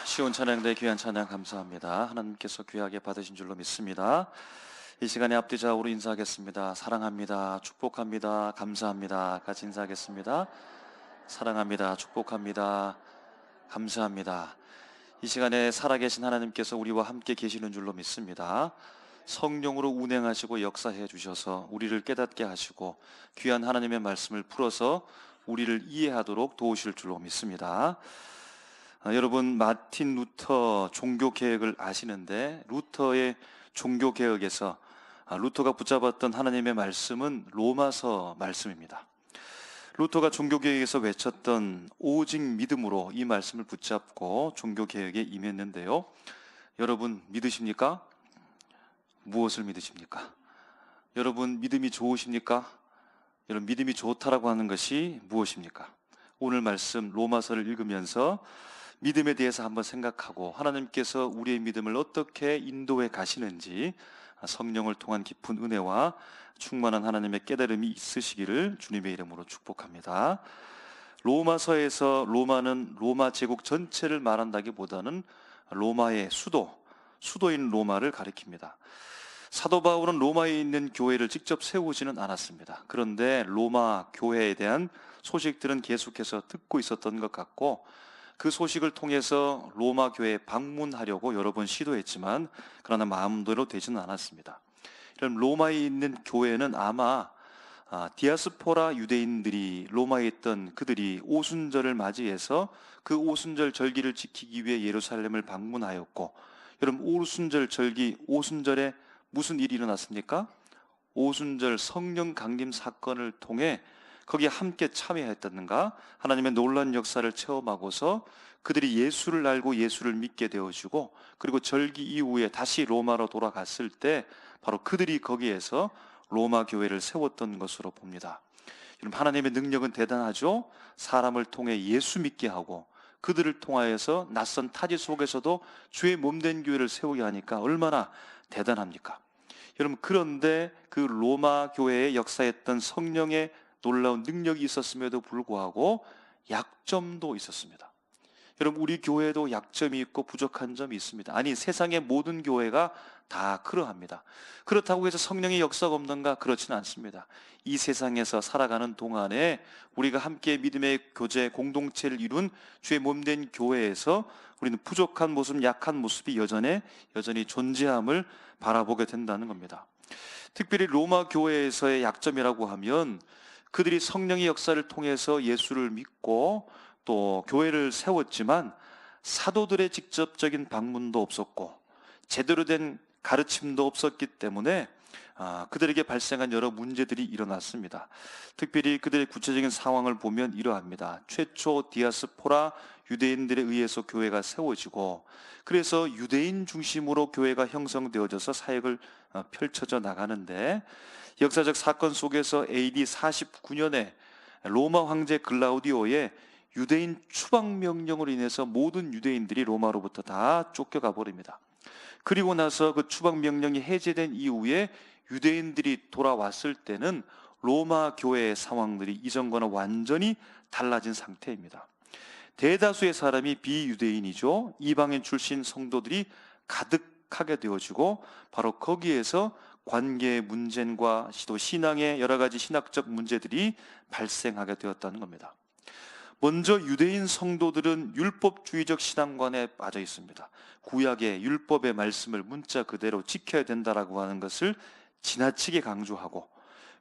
쉬운 찬양대 귀한 찬양 감사합니다. 하나님께서 귀하게 받으신 줄로 믿습니다. 이 시간에 앞뒤좌우로 인사하겠습니다. 사랑합니다. 축복합니다. 감사합니다. 같이 인사하겠습니다. 사랑합니다. 축복합니다. 감사합니다. 이 시간에 살아계신 하나님께서 우리와 함께 계시는 줄로 믿습니다. 성령으로 운행하시고 역사해 주셔서 우리를 깨닫게 하시고 귀한 하나님의 말씀을 풀어서 우리를 이해하도록 도우실 줄로 믿습니다. 여러분, 마틴 루터 종교개혁을 아시는데, 루터의 종교개혁에서 루터가 붙잡았던 하나님의 말씀은 로마서 말씀입니다. 루터가 종교개혁에서 외쳤던 오직 믿음으로 이 말씀을 붙잡고 종교개혁에 임했는데요. 여러분, 믿으십니까? 무엇을 믿으십니까? 여러분, 믿음이 좋으십니까? 여러분, 믿음이 좋다라고 하는 것이 무엇입니까? 오늘 말씀 로마서를 읽으면서 믿음에 대해서 한번 생각하고 하나님께서 우리의 믿음을 어떻게 인도해 가시는지 성령을 통한 깊은 은혜와 충만한 하나님의 깨달음이 있으시기를 주님의 이름으로 축복합니다. 로마서에서 로마는 로마 제국 전체를 말한다기보다는 로마의 수도인 로마를 가리킵니다. 사도 바울은 로마에 있는 교회를 직접 세우지는 않았습니다. 그런데 로마 교회에 대한 소식들은 계속해서 듣고 있었던 것 같고, 그 소식을 통해서 로마 교회에 방문하려고 여러 번 시도했지만 그러나 마음대로 되지는 않았습니다. 그럼 로마에 있는 교회는 아마 디아스포라 유대인들이 로마에 있던 그들이 오순절을 맞이해서 그 오순절 절기를 지키기 위해 예루살렘을 방문하였고, 여러분, 오순절 절기, 오순절에 무슨 일이 일어났습니까? 오순절 성령 강림 사건을 통해 거기에 함께 참여했다는가? 하나님의 놀라운 역사를 체험하고서 그들이 예수를 알고 예수를 믿게 되어지고, 그리고 절기 이후에 다시 로마로 돌아갔을 때 바로 그들이 거기에서 로마 교회를 세웠던 것으로 봅니다. 여러분, 하나님의 능력은 대단하죠? 사람을 통해 예수 믿게 하고 그들을 통하여서 낯선 타지 속에서도 주의 몸된 교회를 세우게 하니까 얼마나 대단합니까? 여러분, 그런데 그 로마 교회에 역사했던 성령의 놀라운 능력이 있었음에도 불구하고 약점도 있었습니다. 여러분, 우리 교회도 약점이 있고 부족한 점이 있습니다. 아니, 세상의 모든 교회가 다 그러합니다. 그렇다고 해서 성령의 역사가 없는가? 그렇지는 않습니다. 이 세상에서 살아가는 동안에 우리가 함께 믿음의 교제 공동체를 이룬 주의 몸된 교회에서 우리는 부족한 모습, 약한 모습이 여전히 존재함을 바라보게 된다는 겁니다. 특별히 로마 교회에서의 약점이라고 하면 그들이 성령의 역사를 통해서 예수를 믿고 또 교회를 세웠지만 사도들의 직접적인 방문도 없었고 제대로 된 가르침도 없었기 때문에 그들에게 발생한 여러 문제들이 일어났습니다. 특별히 그들의 구체적인 상황을 보면 이러합니다. 최초 디아스포라 유대인들에 의해서 교회가 세워지고, 그래서 유대인 중심으로 교회가 형성되어져서 사역을 펼쳐져 나가는데, 역사적 사건 속에서 AD 49년에 로마 황제 글라우디오의 유대인 추방 명령으로 인해서 모든 유대인들이 로마로부터 다 쫓겨가 버립니다. 그리고 나서 그 추방 명령이 해제된 이후에 유대인들이 돌아왔을 때는 로마 교회의 상황들이 이전과는 완전히 달라진 상태입니다. 대다수의 사람이 비유대인이죠. 이방인 출신 성도들이 가득하게 되어지고, 바로 거기에서 관계의 문제과 또 신앙의 여러 가지 신학적 문제들이 발생하게 되었다는 겁니다. 먼저 유대인 성도들은 율법주의적 신앙관에 빠져 있습니다. 구약의 율법의 말씀을 문자 그대로 지켜야 된다라고 하는 것을 지나치게 강조하고,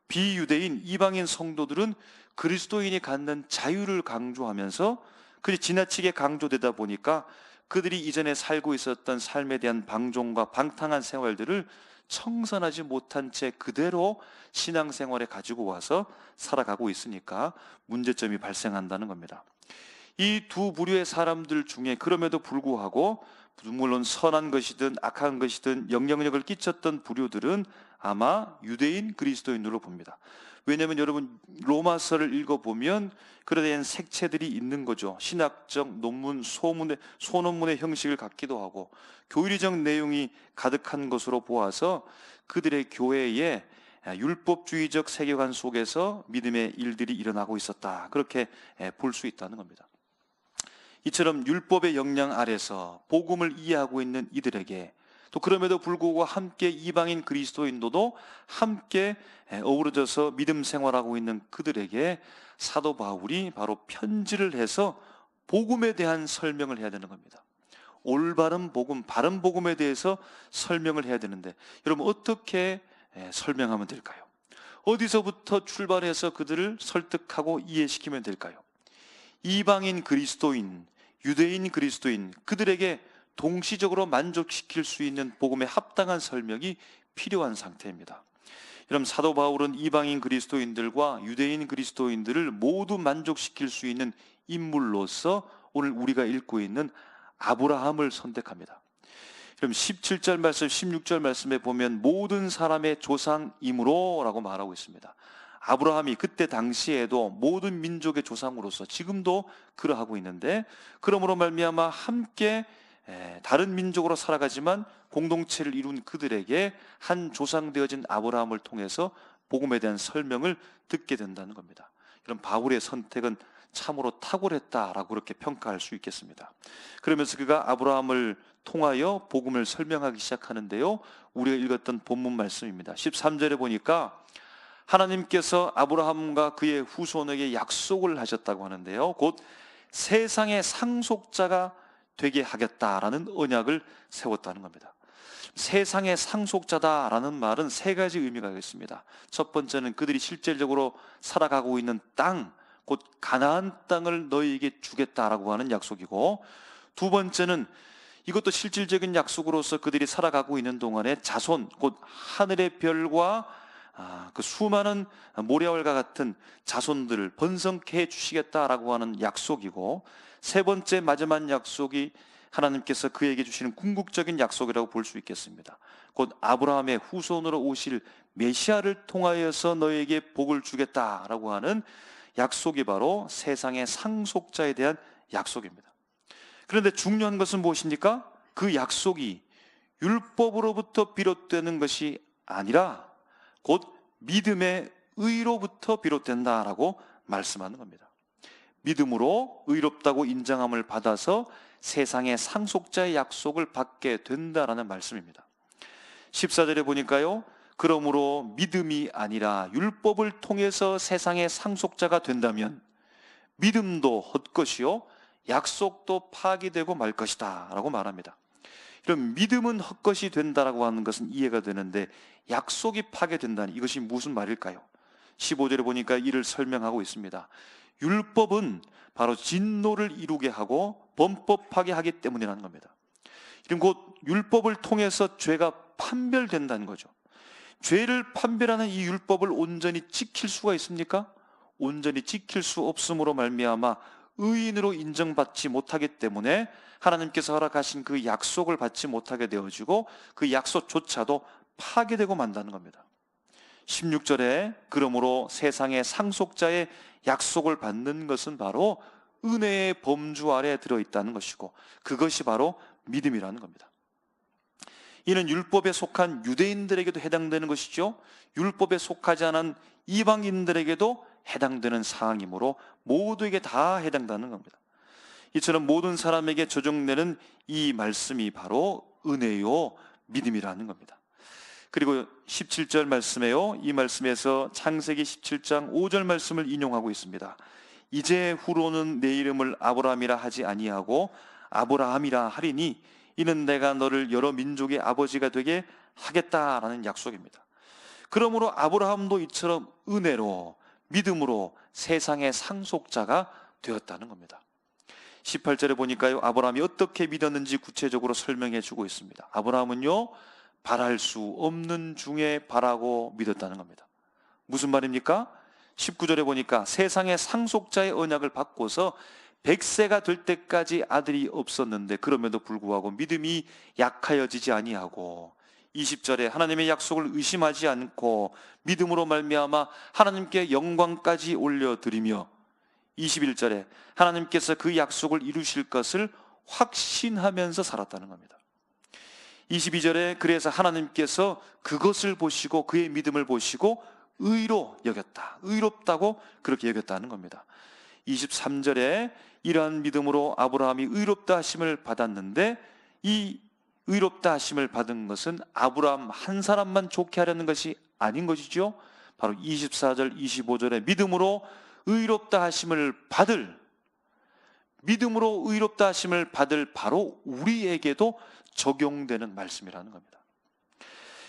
비유대인 이방인 성도들은 그리스도인이 갖는 자유를 강조하면서 그리 지나치게 강조되다 보니까 그들이 이전에 살고 있었던 삶에 대한 방종과 방탕한 생활들을 청산하지 못한 채 그대로 신앙생활에 가지고 와서 살아가고 있으니까 문제점이 발생한다는 겁니다. 이 두 부류의 사람들 중에 그럼에도 불구하고 물론 선한 것이든 악한 것이든 영향력을 끼쳤던 부류들은 아마 유대인 그리스도인으로 봅니다. 왜냐하면 여러분, 로마서를 읽어보면 그에 대한 색채들이 있는 거죠. 신학적 논문, 소논문의 형식을 갖기도 하고 교리적 내용이 가득한 것으로 보아서 그들의 교회에 율법주의적 세계관 속에서 믿음의 일들이 일어나고 있었다, 그렇게 볼 수 있다는 겁니다. 이처럼 율법의 영향 아래서 복음을 이해하고 있는 이들에게, 또 그럼에도 불구하고 함께 이방인 그리스도인도도 함께 어우러져서 믿음 생활하고 있는 그들에게 사도 바울이 바로 편지를 해서 복음에 대한 설명을 해야 되는 겁니다. 올바른 복음, 바른 복음에 대해서 설명을 해야 되는데, 여러분 어떻게 설명하면 될까요? 어디서부터 출발해서 그들을 설득하고 이해시키면 될까요? 이방인 그리스도인, 유대인 그리스도인, 그들에게 동시적으로 만족시킬 수 있는 복음에 합당한 설명이 필요한 상태입니다. 여러분, 사도 바울은 이방인 그리스도인들과 유대인 그리스도인들을 모두 만족시킬 수 있는 인물로서 오늘 우리가 읽고 있는 아브라함을 선택합니다. 그럼 17절 말씀, 16절 말씀에 보면 모든 사람의 조상이므로 라고 말하고 있습니다. 아브라함이 그때 당시에도 모든 민족의 조상으로서 지금도 그러하고 있는데, 그러므로 말미암아 함께 다른 민족으로 살아가지만 공동체를 이룬 그들에게 한 조상 되어진 아브라함을 통해서 복음에 대한 설명을 듣게 된다는 겁니다. 그럼 바울의 선택은 참으로 탁월했다라고 그렇게 평가할 수 있겠습니다. 그러면서 그가 아브라함을 통하여 복음을 설명하기 시작하는데요, 우리가 읽었던 본문 말씀입니다. 13절에 보니까 하나님께서 아브라함과 그의 후손에게 약속을 하셨다고 하는데요, 곧 세상의 상속자가 되게 하겠다라는 언약을 세웠다는 겁니다. 세상의 상속자다라는 말은 세 가지 의미가 있습니다. 첫 번째는 그들이 실질적으로 살아가고 있는 땅, 곧 가나안 땅을 너희에게 주겠다라고 하는 약속이고, 두 번째는 이것도 실질적인 약속으로서 그들이 살아가고 있는 동안에 자손, 곧 하늘의 별과 그 수많은 모래알과 같은 자손들을 번성케 해주시겠다라고 하는 약속이고, 세 번째 마지막 약속이 하나님께서 그에게 주시는 궁극적인 약속이라고 볼 수 있겠습니다. 곧 아브라함의 후손으로 오실 메시아를 통하여서 너에게 복을 주겠다라고 하는 약속이 바로 세상의 상속자에 대한 약속입니다. 그런데 중요한 것은 무엇입니까? 그 약속이 율법으로부터 비롯되는 것이 아니라 곧 믿음의 의로부터 비롯된다라고 말씀하는 겁니다. 믿음으로 의롭다고 인정함을 받아서 세상의 상속자의 약속을 받게 된다라는 말씀입니다. 14절에 보니까요, 그러므로 믿음이 아니라 율법을 통해서 세상의 상속자가 된다면 믿음도 헛것이요 약속도 파기되고 말 것이다 라고 말합니다. 그럼 믿음은 헛것이 된다라고 하는 것은 이해가 되는데, 약속이 파괴된다는 이것이 무슨 말일까요? 15절에 보니까 이를 설명하고 있습니다. 율법은 바로 진노를 이루게 하고 범법하게 하기 때문이라는 겁니다. 그럼 곧 율법을 통해서 죄가 판별된다는 거죠. 죄를 판별하는 이 율법을 온전히 지킬 수가 있습니까? 온전히 지킬 수 없음으로 말미암아 의인으로 인정받지 못하기 때문에 하나님께서 허락하신 그 약속을 받지 못하게 되어지고 그 약속조차도 파괴되고 만다는 겁니다. 16절에 그러므로 세상의 상속자의 약속을 받는 것은 바로 은혜의 범주 아래에 들어있다는 것이고, 그것이 바로 믿음이라는 겁니다. 이는 율법에 속한 유대인들에게도 해당되는 것이죠, 율법에 속하지 않은 이방인들에게도 해당되는 사항이므로 모두에게 다 해당되는 겁니다. 이처럼 모든 사람에게 적용되는 이 말씀이 바로 은혜요 믿음이라는 겁니다. 그리고 17절 말씀에요, 이 말씀에서 창세기 17장 5절 말씀을 인용하고 있습니다. 이제 후로는 내 이름을 아브라함이라 하지 아니하고 아브라함이라 하리니 이는 내가 너를 여러 민족의 아버지가 되게 하겠다라는 약속입니다. 그러므로 아브라함도 이처럼 은혜로 믿음으로 세상의 상속자가 되었다는 겁니다. 18절에 보니까요, 아브라함이 어떻게 믿었는지 구체적으로 설명해 주고 있습니다. 아브라함은요, 바랄 수 없는 중에 바라고 믿었다는 겁니다. 무슨 말입니까? 19절에 보니까 세상의 상속자의 언약을 받고서 100세가 될 때까지 아들이 없었는데 그럼에도 불구하고 믿음이 약하여지지 아니하고, 20절에 하나님의 약속을 의심하지 않고 믿음으로 말미암아 하나님께 영광까지 올려드리며, 21절에 하나님께서 그 약속을 이루실 것을 확신하면서 살았다는 겁니다. 22절에 그래서 하나님께서 그것을 보시고 그의 믿음을 보시고 의로 여겼다, 의롭다고 그렇게 여겼다는 겁니다. 23절에 이러한 믿음으로 아브라함이 의롭다 하심을 받았는데, 이 의롭다 하심을 받은 것은 아브라함 한 사람만 좋게 하려는 것이 아닌 것이죠. 바로 24절 25절에 믿음으로 의롭다 하심을 받을, 믿음으로 의롭다 하심을 받을 바로 우리에게도 적용되는 말씀이라는 겁니다.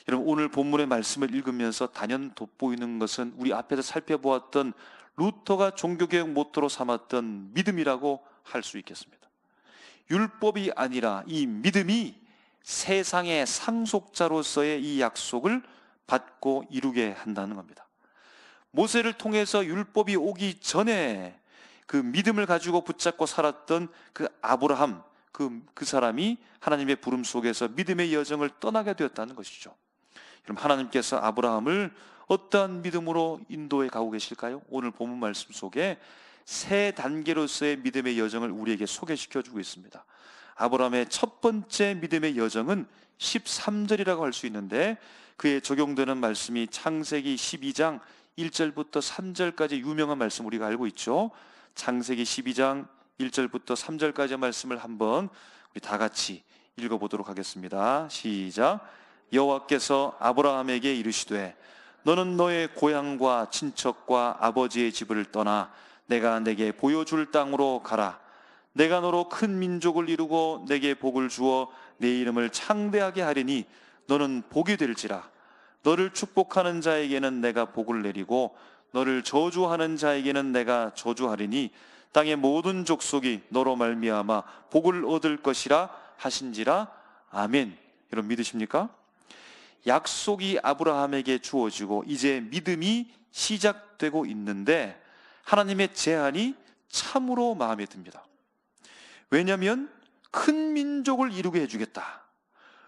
여러분, 오늘 본문의 말씀을 읽으면서 단연 돋보이는 것은 우리 앞에서 살펴보았던 루터가 종교개혁 모토로 삼았던 믿음이라고 할 수 있겠습니다. 율법이 아니라 이 믿음이 세상의 상속자로서의 이 약속을 받고 이루게 한다는 겁니다. 모세를 통해서 율법이 오기 전에 그 믿음을 가지고 붙잡고 살았던 그 아브라함, 그 사람이 하나님의 부름 속에서 믿음의 여정을 떠나게 되었다는 것이죠. 그럼 하나님께서 아브라함을 어떠한 믿음으로 인도해 가고 계실까요? 오늘 본문 말씀 속에 세 단계로서의 믿음의 여정을 우리에게 소개시켜 주고 있습니다. 아브라함의 첫 번째 믿음의 여정은 13절이라고 할 수 있는데, 그에 적용되는 말씀이 창세기 12장 1절부터 3절까지 유명한 말씀 우리가 알고 있죠. 창세기 12장 1절부터 3절까지의 말씀을 한번 우리 다 같이 읽어보도록 하겠습니다. 시작. 여호와께서 아브라함에게 이르시되 너는 너의 고향과 친척과 아버지의 집을 떠나 내가 내게 보여줄 땅으로 가라. 내가 너로 큰 민족을 이루고 내게 복을 주어 내 이름을 창대하게 하리니 너는 복이 될지라. 너를 축복하는 자에게는 내가 복을 내리고 너를 저주하는 자에게는 내가 저주하리니 땅의 모든 족속이 너로 말미암아 복을 얻을 것이라 하신지라. 아멘. 여러분 믿으십니까? 약속이 아브라함에게 주어지고 이제 믿음이 시작되고 있는데, 하나님의 제안이 참으로 마음에 듭니다. 왜냐하면 큰 민족을 이루게 해주겠다.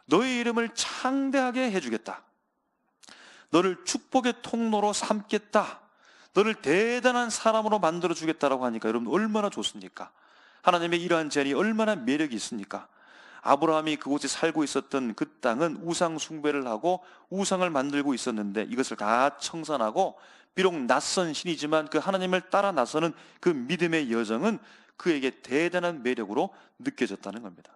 너의 이름을 창대하게 해주겠다. 너를 축복의 통로로 삼겠다. 너를 대단한 사람으로 만들어주겠다라고 하니까 여러분 얼마나 좋습니까? 하나님의 이러한 제안이 얼마나 매력이 있습니까? 아브라함이 그곳에 살고 있었던 그 땅은 우상 숭배를 하고 우상을 만들고 있었는데, 이것을 다 청산하고 비록 낯선 신이지만 그 하나님을 따라 나서는 그 믿음의 여정은 그에게 대단한 매력으로 느껴졌다는 겁니다.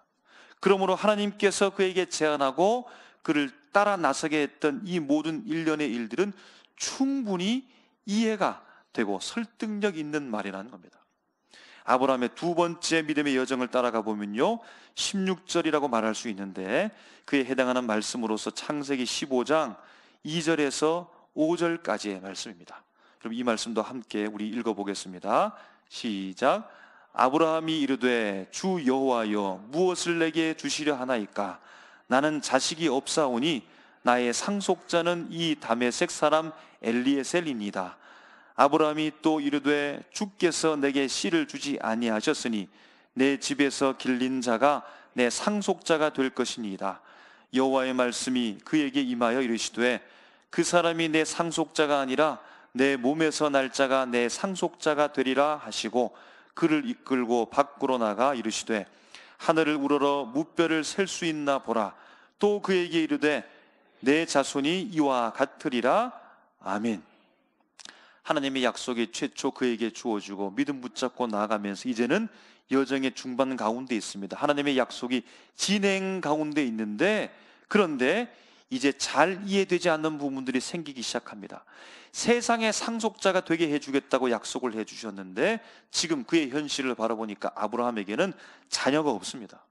그러므로 하나님께서 그에게 제안하고 그를 따라 나서게 했던 이 모든 일련의 일들은 충분히 이해가 되고 설득력 있는 말이라는 겁니다. 아브라함의 두 번째 믿음의 여정을 따라가 보면요, 16절이라고 말할 수 있는데, 그에 해당하는 말씀으로서 창세기 15장 2절에서 5절까지의 말씀입니다. 그럼 이 말씀도 함께 우리 읽어보겠습니다. 시작. 아브라함이 이르되 주 여호와여 무엇을 내게 주시려 하나이까? 나는 자식이 없사오니 나의 상속자는 이 다메섹 사람 엘리에셀이니이다. 아브라함이 또 이르되 주께서 내게 씨를 주지 아니하셨으니 내 집에서 길린 자가 내 상속자가 될 것이니이다. 여호와의 말씀이 그에게 임하여 이르시되 그 사람이 내 상속자가 아니라 내 몸에서 날 자가 내 상속자가 되리라 하시고, 그를 이끌고 밖으로 나가 이르시되 하늘을 우러러 무뼈를 셀 수 있나 보라. 또 그에게 이르되 내 자손이 이와 같으리라. 아멘. 하나님의 약속이 최초 그에게 주어지고 믿음 붙잡고 나아가면서 이제는 여정의 중반 가운데 있습니다. 하나님의 약속이 진행 가운데 있는데, 그런데 이제 잘 이해되지 않는 부분들이 생기기 시작합니다. 세상의 상속자가 되게 해주겠다고 약속을 해주셨는데 지금 그의 현실을 바라보니까 아브라함에게는 자녀가 없습니다.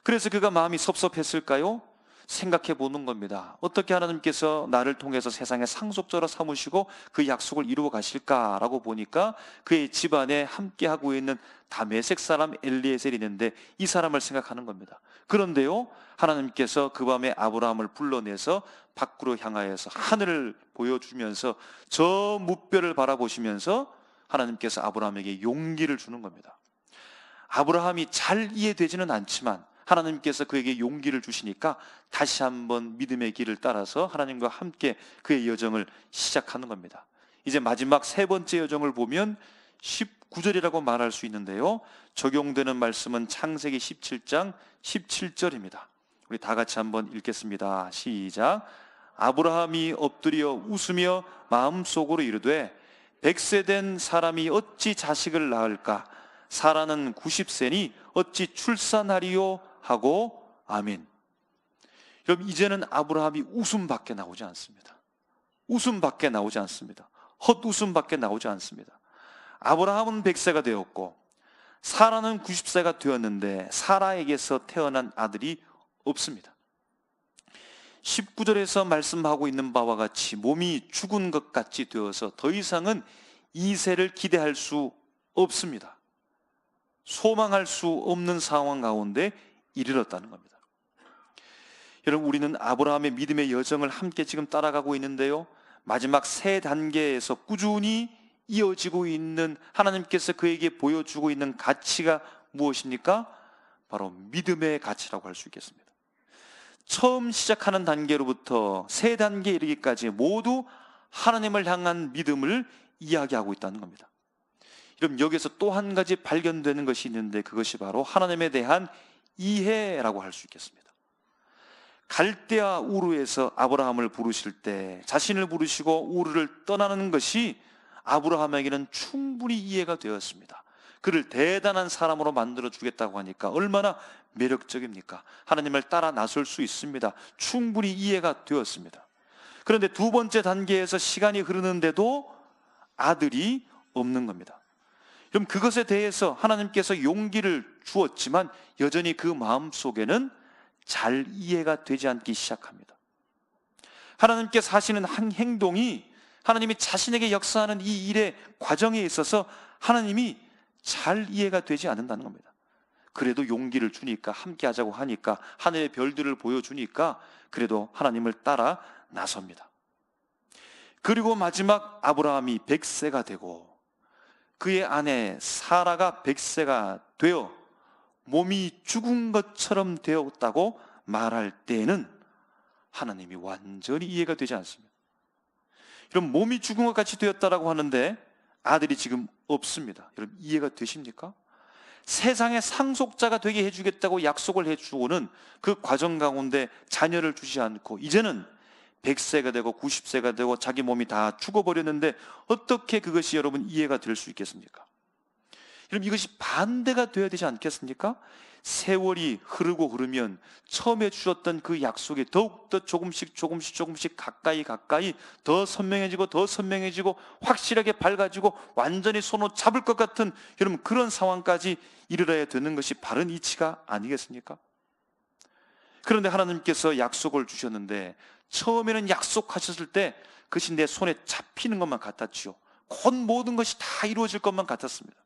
그래서 그가 마음이 섭섭했을까요? 생각해 보는 겁니다. 어떻게 하나님께서 나를 통해서 세상의 상속자로 삼으시고 그 약속을 이루어 가실까라고 보니까 그의 집안에 함께하고 있는 다메섹 사람 엘리에셀이 있는데 이 사람을 생각하는 겁니다. 그런데요, 하나님께서 그 밤에 아브라함을 불러내서 밖으로 향하여서 하늘을 보여주면서 저 무뼈를 바라보시면서 하나님께서 아브라함에게 용기를 주는 겁니다. 아브라함이 잘 이해되지는 않지만 하나님께서 그에게 용기를 주시니까 다시 한번 믿음의 길을 따라서 하나님과 함께 그의 여정을 시작하는 겁니다. 이제 마지막 세 번째 여정을 보면 19절이라고 말할 수 있는데요, 적용되는 말씀은 창세기 17장 17절입니다. 우리 다 같이 한번 읽겠습니다. 시작. 아브라함이 엎드려 웃으며 마음속으로 이르되 100세 된 사람이 어찌 자식을 낳을까? 사라는 90세니 어찌 출산하리요? 하고 아멘. 여러분, 이제는 아브라함이 웃음밖에 나오지 않습니다. 웃음밖에 나오지 않습니다. 헛웃음밖에 나오지 않습니다. 아브라함은 100세가 되었고 사라는 90세가 되었는데 사라에게서 태어난 아들이 없습니다. 19절에서 말씀하고 있는 바와 같이 몸이 죽은 것 같이 되어서 더 이상은 이세를 기대할 수 없습니다. 소망할 수 없는 상황 가운데 이르렀다는 겁니다. 여러분, 우리는 아브라함의 믿음의 여정을 함께 지금 따라가고 있는데요, 마지막 세 단계에서 꾸준히 이어지고 있는 하나님께서 그에게 보여주고 있는 가치가 무엇입니까? 바로 믿음의 가치라고 할 수 있겠습니다. 처음 시작하는 단계로부터 세 단계에 이르기까지 모두 하나님을 향한 믿음을 이야기하고 있다는 겁니다. 그럼 여기서 또 한 가지 발견되는 것이 있는데, 그것이 바로 하나님에 대한 이해라고 할 수 있겠습니다. 갈대아 우르에서 아브라함을 부르실 때 자신을 부르시고 우르를 떠나는 것이 아브라함에게는 충분히 이해가 되었습니다. 그를 대단한 사람으로 만들어 주겠다고 하니까 얼마나 매력적입니까? 하나님을 따라 나설 수 있습니다. 충분히 이해가 되었습니다. 그런데 두 번째 단계에서 시간이 흐르는데도 아들이 없는 겁니다. 그럼 그것에 대해서 하나님께서 용기를 주었지만 여전히 그 마음속에는 잘 이해가 되지 않기 시작합니다. 하나님께서 하시는 한 행동이, 하나님이 자신에게 역사하는 이 일의 과정에 있어서 하나님이 잘 이해가 되지 않는다는 겁니다. 그래도 용기를 주니까, 함께 하자고 하니까, 하늘의 별들을 보여주니까 그래도 하나님을 따라 나섭니다. 그리고 마지막 아브라함이 100세가 되고 그의 아내 사라가 100세가 되어 몸이 죽은 것처럼 되었다고 말할 때에는 하나님이 완전히 이해가 되지 않습니다. 여러분, 몸이 죽은 것 같이 되었다라고 하는데 아들이 지금 없습니다. 여러분, 이해가 되십니까? 세상의 상속자가 되게 해주겠다고 약속을 해주고는 그 과정 가운데 자녀를 주지 않고 이제는 100세가 되고 90세가 되고 자기 몸이 다 죽어버렸는데 어떻게 그것이 여러분 이해가 될 수 있겠습니까? 여러분, 이것이 반대가 되어야 되지 않겠습니까? 세월이 흐르고 흐르면 처음에 주셨던 그 약속이 더욱더 조금씩 가까이 더 선명해지고 더 선명해지고 확실하게 밝아지고 완전히 손을 잡을 것 같은, 여러분, 그런 상황까지 이르러야 되는 것이 바른 이치가 아니겠습니까? 그런데 하나님께서 약속을 주셨는데 처음에는 약속하셨을 때 그것이 내 손에 잡히는 것만 같았지요. 곧 모든 것이 다 이루어질 것만 같았습니다.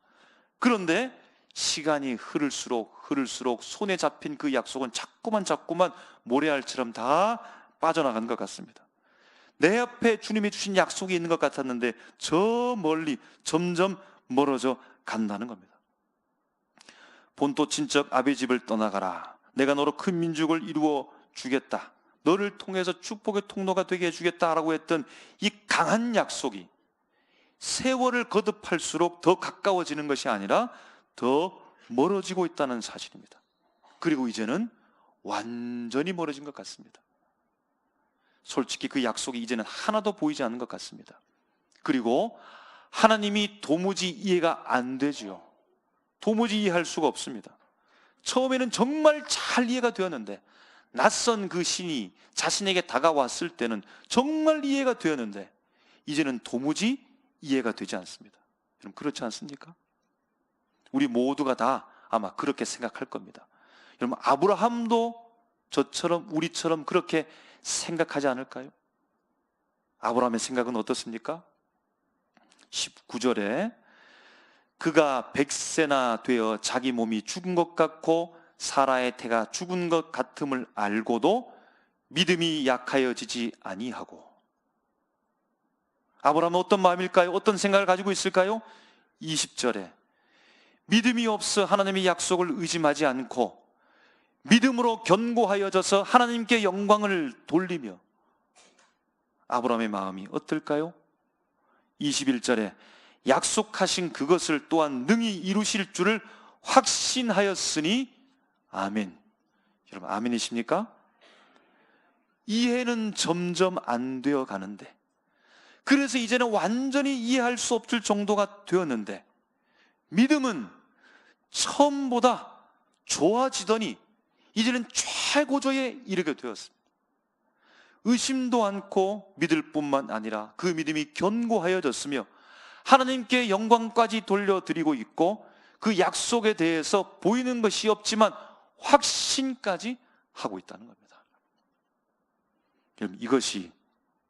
그런데 시간이 흐를수록 손에 잡힌 그 약속은 자꾸만 모래알처럼 다 빠져나간 것 같습니다. 내 앞에 주님이 주신 약속이 있는 것 같았는데 저 멀리 점점 멀어져 간다는 겁니다. 본토 친척 아비 집을 떠나가라. 내가 너로 큰 민족을 이루어 주겠다. 너를 통해서 축복의 통로가 되게 해주겠다라고 했던 이 강한 약속이 세월을 거듭할수록 더 가까워지는 것이 아니라 더 멀어지고 있다는 사실입니다. 그리고 이제는 완전히 멀어진 것 같습니다. 솔직히 그 약속이 이제는 하나도 보이지 않는 것 같습니다. 그리고 하나님이 도무지 이해가 안 되지요. 도무지 이해할 수가 없습니다. 처음에는 정말 잘 이해가 되었는데, 낯선 그 신이 자신에게 다가왔을 때는 정말 이해가 되었는데 이제는 도무지 이해가 되지 않습니다. 여러분, 그렇지 않습니까? 우리 모두가 다 아마 그렇게 생각할 겁니다. 여러분, 아브라함도 저처럼 우리처럼 그렇게 생각하지 않을까요? 아브라함의 생각은 어떻습니까? 19절에 그가 100세나 되어 자기 몸이 죽은 것 같고 사라의 태가 죽은 것 같음을 알고도 믿음이 약하여지지 아니하고. 아브라함은 어떤 마음일까요? 어떤 생각을 가지고 있을까요? 20절에 믿음이 없어 하나님의 약속을 의심하지 않고 믿음으로 견고하여져서 하나님께 영광을 돌리며. 아브라함의 마음이 어떨까요? 21절에 약속하신 그것을 또한 능히 이루실 줄을 확신하였으니 아멘. 여러분, 아멘이십니까? 이해는 점점 안 되어 가는데 그래서 이제는 완전히 이해할 수 없을 정도가 되었는데, 믿음은 처음보다 좋아지더니 이제는 최고조에 이르게 되었습니다. 의심도 않고 믿을 뿐만 아니라 그 믿음이 견고하여졌으며 하나님께 영광까지 돌려드리고 있고, 그 약속에 대해서 보이는 것이 없지만 확신까지 하고 있다는 겁니다. 여러분, 이것이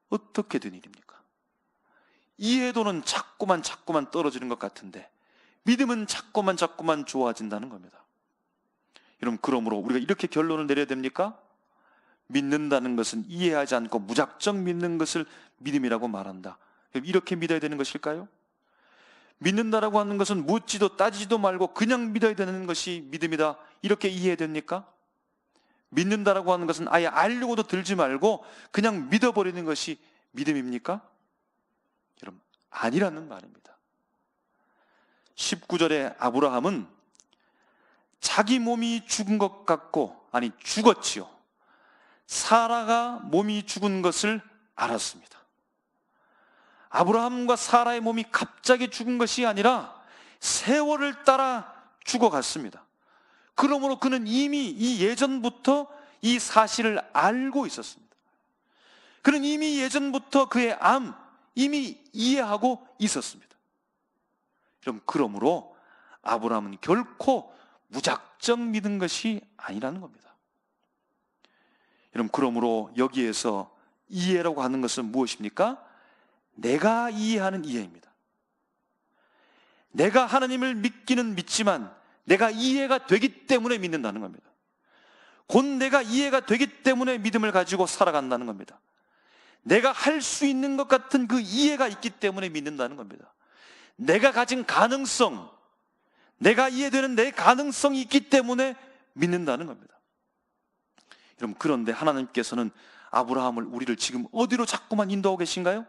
어떻게 된 일입니까? 이해도는 자꾸만 떨어지는 것 같은데 믿음은 자꾸만 좋아진다는 겁니다. 여러분, 그러므로 우리가 이렇게 결론을 내려야 됩니까? 믿는다는 것은 이해하지 않고 무작정 믿는 것을 믿음이라고 말한다. 이렇게 믿어야 되는 것일까요? 믿는다라고 하는 것은 묻지도 따지지도 말고 그냥 믿어야 되는 것이 믿음이다, 이렇게 이해해야 됩니까? 믿는다라고 하는 것은 아예 알려고도 들지 말고 그냥 믿어버리는 것이 믿음입니까? 여러분, 아니라는 말입니다. 19절에 아브라함은 자기 몸이 죽은 것 같고, 아니 죽었지요. 사라가 몸이 죽은 것을 알았습니다. 아브라함과 사라의 몸이 갑자기 죽은 것이 아니라 세월을 따라 죽어갔습니다. 그러므로 그는 이미 이 예전부터 이 사실을 알고 있었습니다. 그는 이미 예전부터 그의 암 이미 이해하고 있었습니다. 그러므로 아브라함은 결코 무작정 믿은 것이 아니라는 겁니다. 여러분, 그러므로 여기에서 이해라고 하는 것은 무엇입니까? 내가 이해하는 이해입니다. 내가 하나님을 믿기는 믿지만 내가 이해가 되기 때문에 믿는다는 겁니다. 곧 내가 이해가 되기 때문에 믿음을 가지고 살아간다는 겁니다. 내가 할 수 있는 것 같은 그 이해가 있기 때문에 믿는다는 겁니다. 내가 가진 가능성, 내가 이해되는 내 가능성이 있기 때문에 믿는다는 겁니다. 여러분, 그런데 하나님께서는 아브라함을, 우리를 지금 어디로 자꾸만 인도하고 계신가요?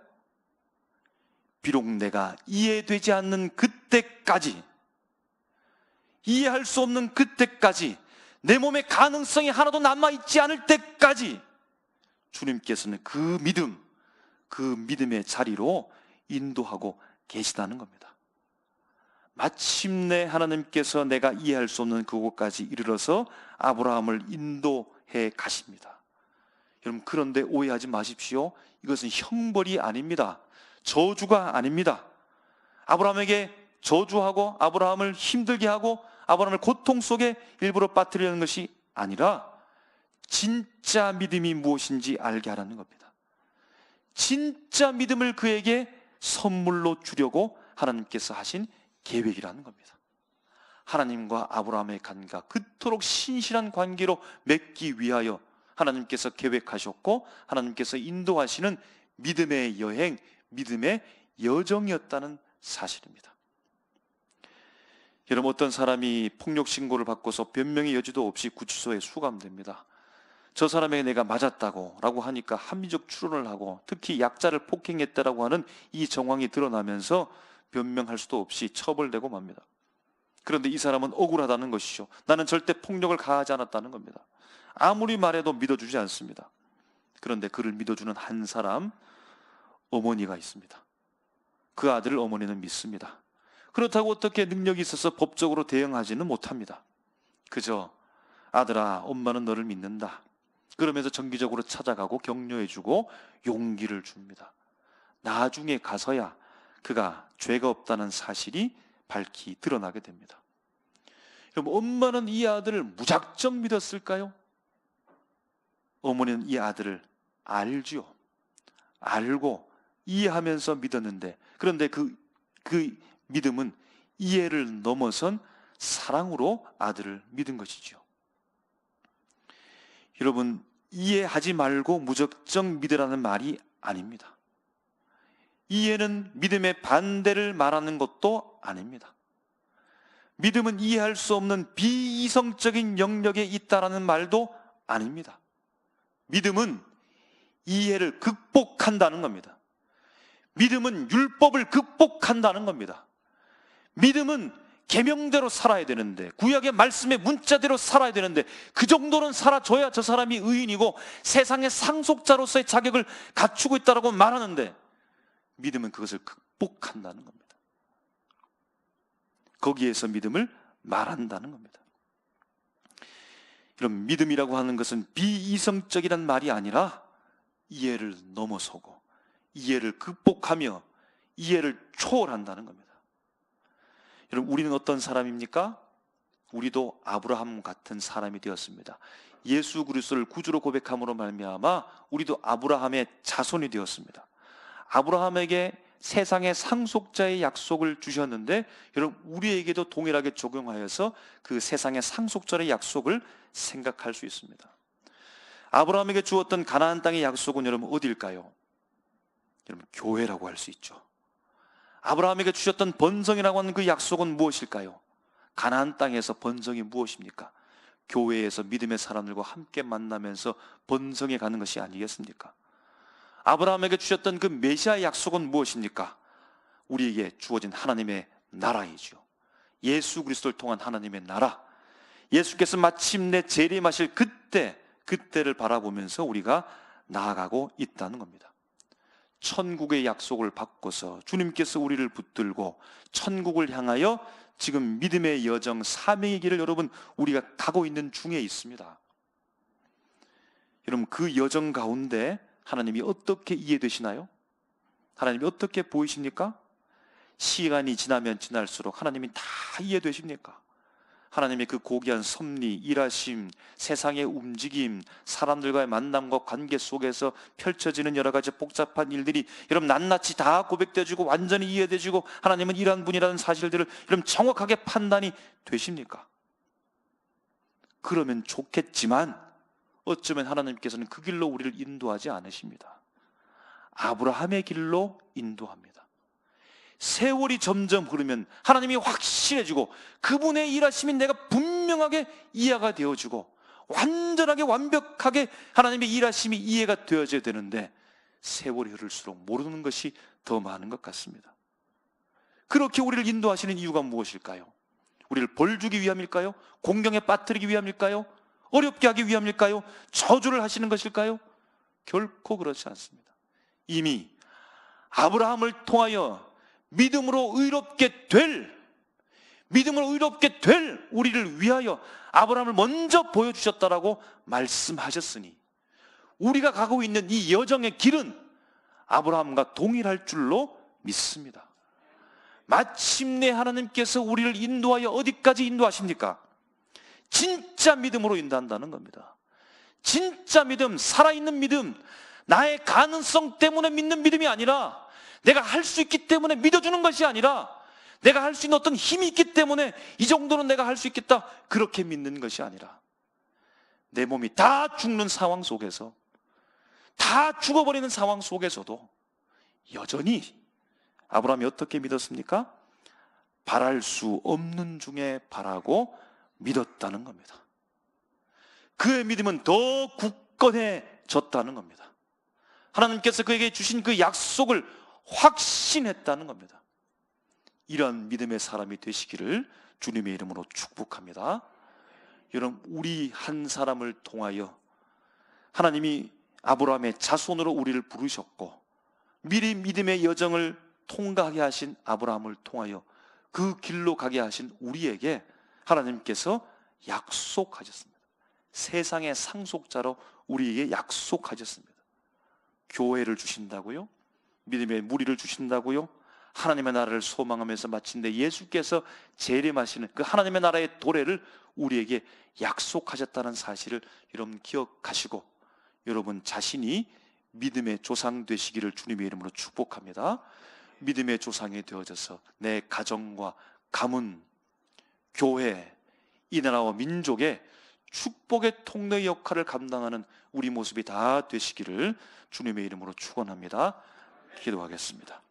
비록 내가 이해되지 않는 그때까지, 이해할 수 없는 그때까지, 내 몸에 가능성이 하나도 남아있지 않을 때까지 주님께서는 그 믿음, 그 믿음의 자리로 인도하고 계시다는 겁니다. 마침내 하나님께서 내가 이해할 수 없는 그곳까지 이르러서 아브라함을 인도해 가십니다. 여러분, 그런데 오해하지 마십시오. 이것은 형벌이 아닙니다. 저주가 아닙니다. 아브라함에게 저주하고 아브라함을 힘들게 하고 아브라함을 고통 속에 일부러 빠뜨리는 것이 아니라 진짜 믿음이 무엇인지 알게 하라는 겁니다. 진짜 믿음을 그에게 선물로 주려고 하나님께서 하신 계획이라는 겁니다. 하나님과 아브라함의 관계가 그토록 신실한 관계로 맺기 위하여 하나님께서 계획하셨고 하나님께서 인도하시는 믿음의 여행, 믿음의 여정이었다는 사실입니다. 여러분, 어떤 사람이 폭력 신고를 받고서 변명의 여지도 없이 구치소에 수감됩니다. 저 사람에게 내가 맞았다고 라고 하니까 합리적 추론을 하고 특히 약자를 폭행했다라고 하는 이 정황이 드러나면서 변명할 수도 없이 처벌되고 맙니다. 그런데 이 사람은 억울하다는 것이죠. 나는 절대 폭력을 가하지 않았다는 겁니다. 아무리 말해도 믿어주지 않습니다. 그런데 그를 믿어주는 한 사람, 어머니가 있습니다. 그 아들을 어머니는 믿습니다. 그렇다고 어떻게 능력이 있어서 법적으로 대응하지는 못합니다. 그저 아들아, 엄마는 너를 믿는다. 그러면서 정기적으로 찾아가고 격려해주고 용기를 줍니다. 나중에 가서야 그가 죄가 없다는 사실이 밝히 드러나게 됩니다. 그럼 엄마는 이 아들을 무작정 믿었을까요? 어머니는 이 아들을 알지요. 알고 이해하면서 믿었는데, 그런데 그 믿음은 이해를 넘어선 사랑으로 아들을 믿은 것이죠. 여러분, 이해하지 말고 무작정 믿으라는 말이 아닙니다. 이해는 믿음의 반대를 말하는 것도 아닙니다. 믿음은 이해할 수 없는 비이성적인 영역에 있다라는 말도 아닙니다. 믿음은 이해를 극복한다는 겁니다. 믿음은 율법을 극복한다는 겁니다. 믿음은 계명대로 살아야 되는데, 구약의 말씀의 문자대로 살아야 되는데, 그 정도는 살아줘야 저 사람이 의인이고 세상의 상속자로서의 자격을 갖추고 있다고 말하는데, 믿음은 그것을 극복한다는 겁니다. 거기에서 믿음을 말한다는 겁니다. 이런 믿음이라고 하는 것은 비이성적이란 말이 아니라 이해를 넘어서고 이해를 극복하며 이해를 초월한다는 겁니다. 여러분, 우리는 어떤 사람입니까? 우리도 아브라함 같은 사람이 되었습니다. 예수 그리스도를 구주로 고백함으로 말미암아 우리도 아브라함의 자손이 되었습니다. 아브라함에게 세상의 상속자의 약속을 주셨는데, 여러분, 우리에게도 동일하게 적용하여서 그 세상의 상속자의 약속을 생각할 수 있습니다. 아브라함에게 주었던 가나안 땅의 약속은 여러분 어디일까요? 여러분, 교회라고 할 수 있죠. 아브라함에게 주셨던 번성이라고 하는 그 약속은 무엇일까요? 가나안 땅에서 번성이 무엇입니까? 교회에서 믿음의 사람들과 함께 만나면서 번성해 가는 것이 아니겠습니까? 아브라함에게 주셨던 그 메시아의 약속은 무엇입니까? 우리에게 주어진 하나님의 나라이죠. 예수 그리스도를 통한 하나님의 나라. 예수께서 마침내 재림하실 그때를 바라보면서 우리가 나아가고 있다는 겁니다. 천국의 약속을 받고서 주님께서 우리를 붙들고 천국을 향하여 지금 믿음의 여정, 사명의 길을 여러분 우리가 가고 있는 중에 있습니다. 여러분, 그 여정 가운데 하나님이 어떻게 이해되시나요? 하나님이 어떻게 보이십니까? 시간이 지나면 지날수록 하나님이 다 이해되십니까? 하나님의 그 고귀한 섭리, 일하심, 세상의 움직임, 사람들과의 만남과 관계 속에서 펼쳐지는 여러 가지 복잡한 일들이 여러분 낱낱이 다 고백되어지고 완전히 이해되어지고 하나님은 이러한 분이라는 사실들을 여러분 정확하게 판단이 되십니까? 그러면 좋겠지만 어쩌면 하나님께서는 그 길로 우리를 인도하지 않으십니다. 아브라함의 길로 인도합니다. 세월이 점점 흐르면 하나님이 확실해지고 그분의 일하심이 내가 분명하게 이해가 되어지고 완전하게 완벽하게 하나님의 일하심이 이해가 되어져야 되는데 세월이 흐를수록 모르는 것이 더 많은 것 같습니다. 그렇게 우리를 인도하시는 이유가 무엇일까요? 우리를 벌주기 위함일까요? 공경에 빠뜨리기 위함일까요? 어렵게 하기 위함일까요? 저주를 하시는 것일까요? 결코 그렇지 않습니다. 이미 아브라함을 통하여 믿음으로 의롭게 될 우리를 위하여 아브라함을 먼저 보여주셨다라고 말씀하셨으니 우리가 가고 있는 이 여정의 길은 아브라함과 동일할 줄로 믿습니다. 마침내 하나님께서 우리를 인도하여 어디까지 인도하십니까? 진짜 믿음으로 인도한다는 겁니다. 진짜 믿음, 살아있는 믿음, 나의 가능성 때문에 믿는 믿음이 아니라 내가 할 수 있기 때문에 믿어주는 것이 아니라 내가 할 수 있는 어떤 힘이 있기 때문에 이 정도는 내가 할 수 있겠다 그렇게 믿는 것이 아니라 내 몸이 다 죽는 상황 속에서 다 죽어버리는 상황 속에서도 여전히 아브라함이 어떻게 믿었습니까? 바랄 수 없는 중에 바라고 믿었다는 겁니다. 그의 믿음은 더 굳건해졌다는 겁니다. 하나님께서 그에게 주신 그 약속을 확신했다는 겁니다. 이런 믿음의 사람이 되시기를 주님의 이름으로 축복합니다. 여러분, 우리 한 사람을 통하여 하나님이 아브라함의 자손으로 우리를 부르셨고 미리 믿음의 여정을 통과하게 하신 아브라함을 통하여 그 길로 가게 하신 우리에게 하나님께서 약속하셨습니다. 세상의 상속자로 우리에게 약속하셨습니다. 교회를 주신다고요? 믿음의 무리를 주신다고요? 하나님의 나라를 소망하면서 마침내 예수께서 재림하시는 그 하나님의 나라의 도래를 우리에게 약속하셨다는 사실을 여러분 기억하시고 여러분 자신이 믿음의 조상 되시기를 주님의 이름으로 축복합니다. 믿음의 조상이 되어져서 내 가정과 가문, 교회, 이 나라와 민족의 축복의 통로의 역할을 감당하는 우리 모습이 다 되시기를 주님의 이름으로 축원합니다. 기도하겠습니다.